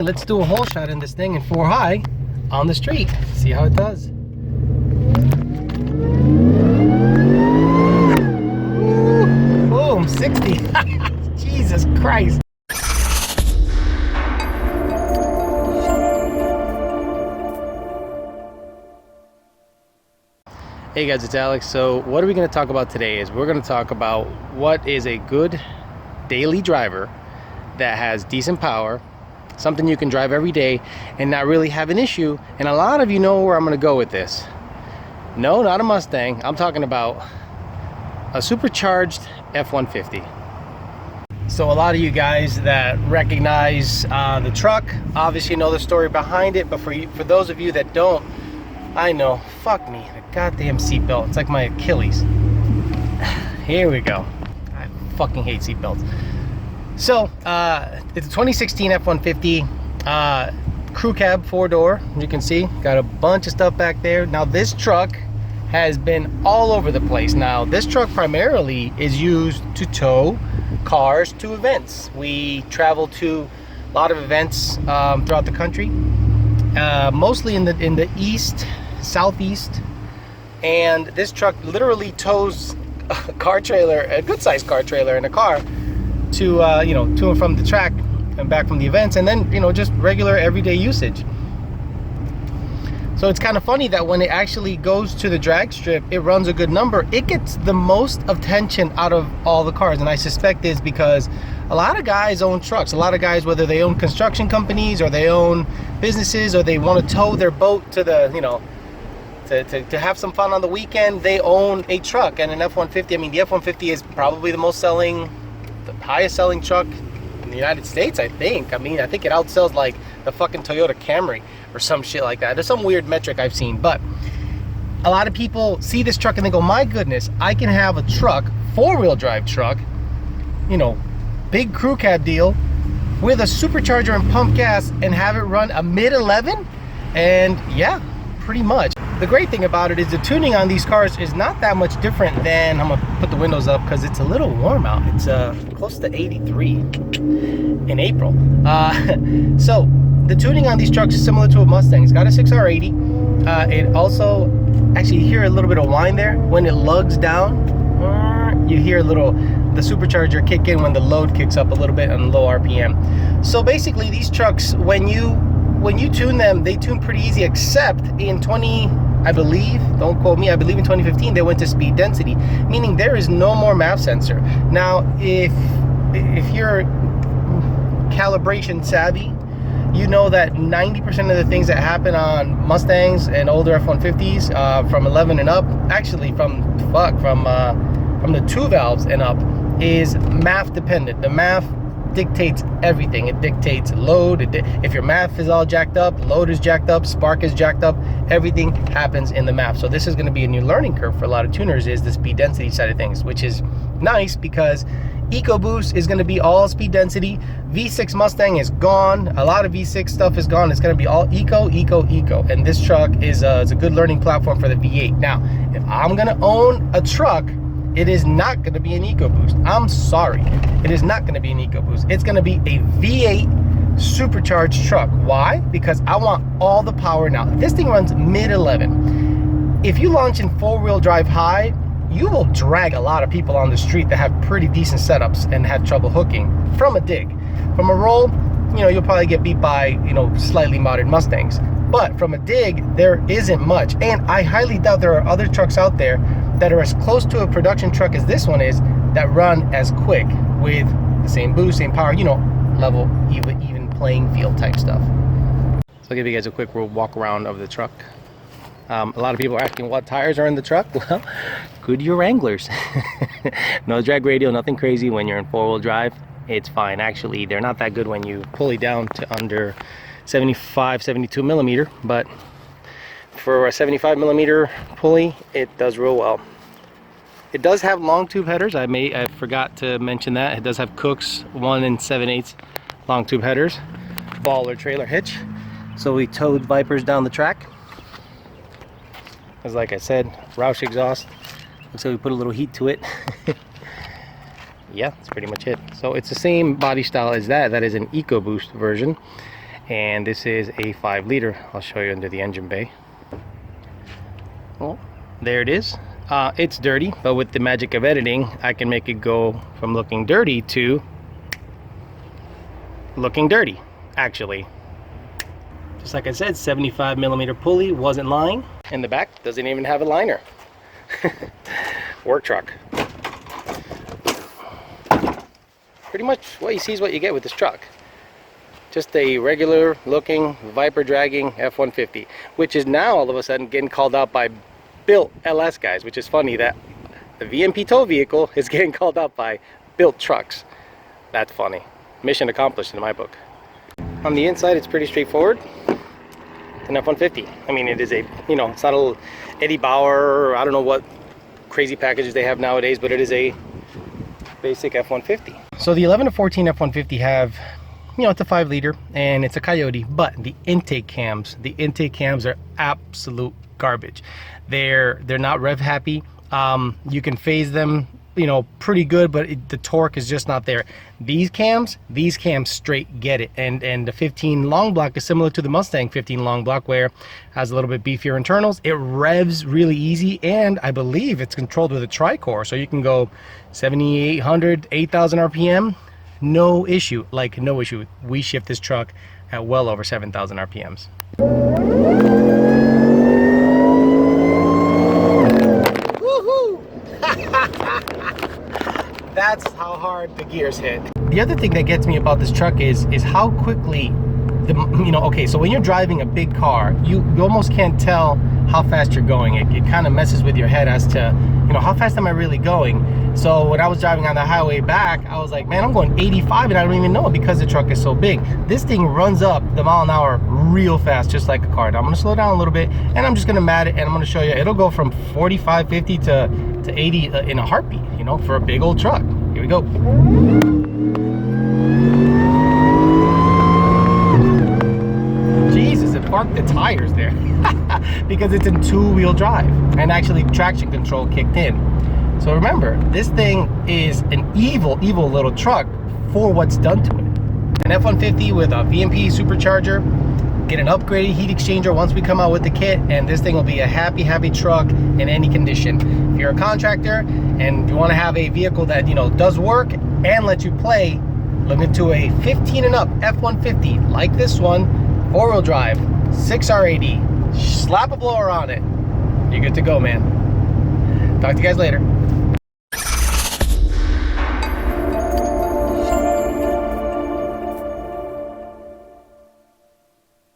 Let's do a whole shot in this thing in 4 high on the street. See how it does. Ooh, boom, 60. Jesus Christ. Hey guys, it's Alex. So what are we going to talk about today is we're going to talk about what is a good daily driver that has decent power, something you can drive every day and not really have an issue. And a lot of you know where I'm going to go with this. No, not a Mustang. I'm talking about a supercharged F150. So a lot of you guys that recognize the truck obviously know the story behind it, but for those of you that don't, I know, fuck me, the goddamn seatbelt. It's like my Achilles. Here we go. I fucking hate seatbelts. So, it's a 2016 F-150 crew cab, 4-door. You can see, got a bunch of stuff back there. Now, this truck has been all over the place. Now, this truck primarily is used to tow cars to events. We travel to a lot of events throughout the country, mostly in the east, southeast, and this truck literally tows a car trailer, a good-sized car trailer in a car to you know, to and from the track and back from the events, and then, you know, just regular everyday usage. So it's kind of funny that when it actually goes to the drag strip, it runs a good number. It gets the most attention out of all the cars, and I suspect is because a lot of guys own trucks. A lot of guys, whether they own construction companies or they own businesses or they want to tow their boat to the, you know, to have some fun on the weekend, they own a truck. And an F-150, I mean, the F-150 is probably the highest selling truck in the United States, I think. I mean, I think it outsells like the fucking Toyota Camry or some shit like that. There's some weird metric I've seen, but a lot of people see this truck and they go, my goodness, I can have a truck, 4-wheel drive truck, you know, big crew cab deal with a supercharger and pump gas and have it run a mid-11. And yeah, pretty much. The great thing about it is the tuning on these cars is not that much different than, I'm gonna put the windows up because it's a little warm out. It's close to 83 in April. So the tuning on these trucks is similar to a Mustang. It's got a 6R80. It also, actually, you hear a little bit of whine there. When it lugs down, you hear the supercharger kick in when the load kicks up a little bit on low RPM. So basically these trucks, when you tune them, they tune pretty easy, except in I believe, don't quote me, I believe in 2015 they went to speed density, meaning there is no more MAP sensor. Now, if you're calibration savvy, you know that 90% of the things that happen on Mustangs and older F-150s from 11 and up, actually from the 2 valves and up, is MAF dependent. The MAF dictates everything. It dictates load. If your MAF is all jacked up, load is jacked up, spark is jacked up, everything happens in the MAF. So this is going to be a new learning curve for a lot of tuners, is the speed density side of things, which is nice because EcoBoost is going to be all speed density. V6 Mustang is gone. A lot of V6 stuff is gone. It's going to be all eco. And this truck is a good learning platform for the V8. Now, if I'm going to own a truck, it is not going to be an EcoBoost. I'm sorry. It is not going to be an EcoBoost. It's going to be a V8 supercharged truck. Why? Because I want all the power now. This thing runs mid-11. If you launch in 4-wheel drive high, you will drag a lot of people on the street that have pretty decent setups and have trouble hooking from a dig. From a roll, you know, you'll probably get beat by, you know, slightly modded Mustangs. But from a dig, there isn't much. And I highly doubt there are other trucks out there that are as close to a production truck as this one is, that run as quick with the same boost, same power, you know, level, even playing field type stuff. So I'll give you guys a quick walk around of the truck. A lot of people are asking what tires are in the truck. Well, Goodyear Wranglers. No drag radial, nothing crazy. When you're in 4-wheel drive, it's fine. Actually, they're not that good when you pull it down to under 75, 72 millimeter, but for a 75 millimeter pulley, it does real well. It does have long tube headers. I forgot to mention that. It does have Kooks 1 7/8 long tube headers, ball or trailer hitch. So we towed Vipers down the track. As like I said, Roush exhaust. Looks like we put a little heat to it. Yeah, that's pretty much it. So it's the same body style as that. That is an EcoBoost version. And this is a 5-liter. I'll show you under the engine bay. Well, there it is. It's dirty, but with the magic of editing, I can make it go from looking dirty to looking dirty, actually. Just like I said, 75mm pulley, wasn't lying. And the back doesn't even have a liner. Work truck. Pretty much what you see is what you get with this truck. Just a regular looking Viper dragging F150, which is now all of a sudden getting called out by built LS guys, which is funny that the VMP tow vehicle is getting called out by built trucks. That's funny. Mission accomplished in my book. On the inside, it's pretty straightforward. It's an F150. I mean, it is a, you know, it's not a little Eddie Bauer, or I don't know what crazy packages they have nowadays, but it is a basic F150. So the 11 to 14 F150 have, you know, it's a 5-liter and it's a Coyote, but the intake cams are absolute garbage. They're not rev happy. You can phase them, you know, pretty good, but the torque is just not there. These cams straight get it. And the 15 long block is similar to the Mustang 15 long block, where it has a little bit beefier internals. It revs really easy, and I believe it's controlled with a tri-core, so you can go 7,800, 8,000 RPM, no issue. Like, no issue. We shift this truck at well over 7,000 RPMs. That's how hard the gears hit. The other thing that gets me about this truck is how quickly the, you know, okay, so when you're driving a big car, you almost can't tell how fast you're going. It kind of messes with your head as to, you know, how fast am I really going? So when I was driving on the highway back, I was like, man, I'm going 85 and I don't even know it because the truck is so big. This thing runs up the mile an hour real fast, just like a car. Now I'm gonna slow down a little bit and I'm just gonna mat it, and I'm gonna show you, it'll go from 45, 50 to 80 in a heartbeat, you know, for a big old truck. Here we go. Jesus, it parked the tires there. Because it's in 2-wheel drive, and actually traction control kicked in. So remember, this thing is an evil little truck for what's done to it. An F-150 with a VMP supercharger, get an upgraded heat exchanger once we come out with the kit, and this thing will be a happy truck in any condition. If you're a contractor and you want to have a vehicle that, you know, does work and lets you play, look into a 15 and up F-150 like this one, 4-wheel drive, 6R80, slap a blower on it, you're good to go, man. Talk to you guys later.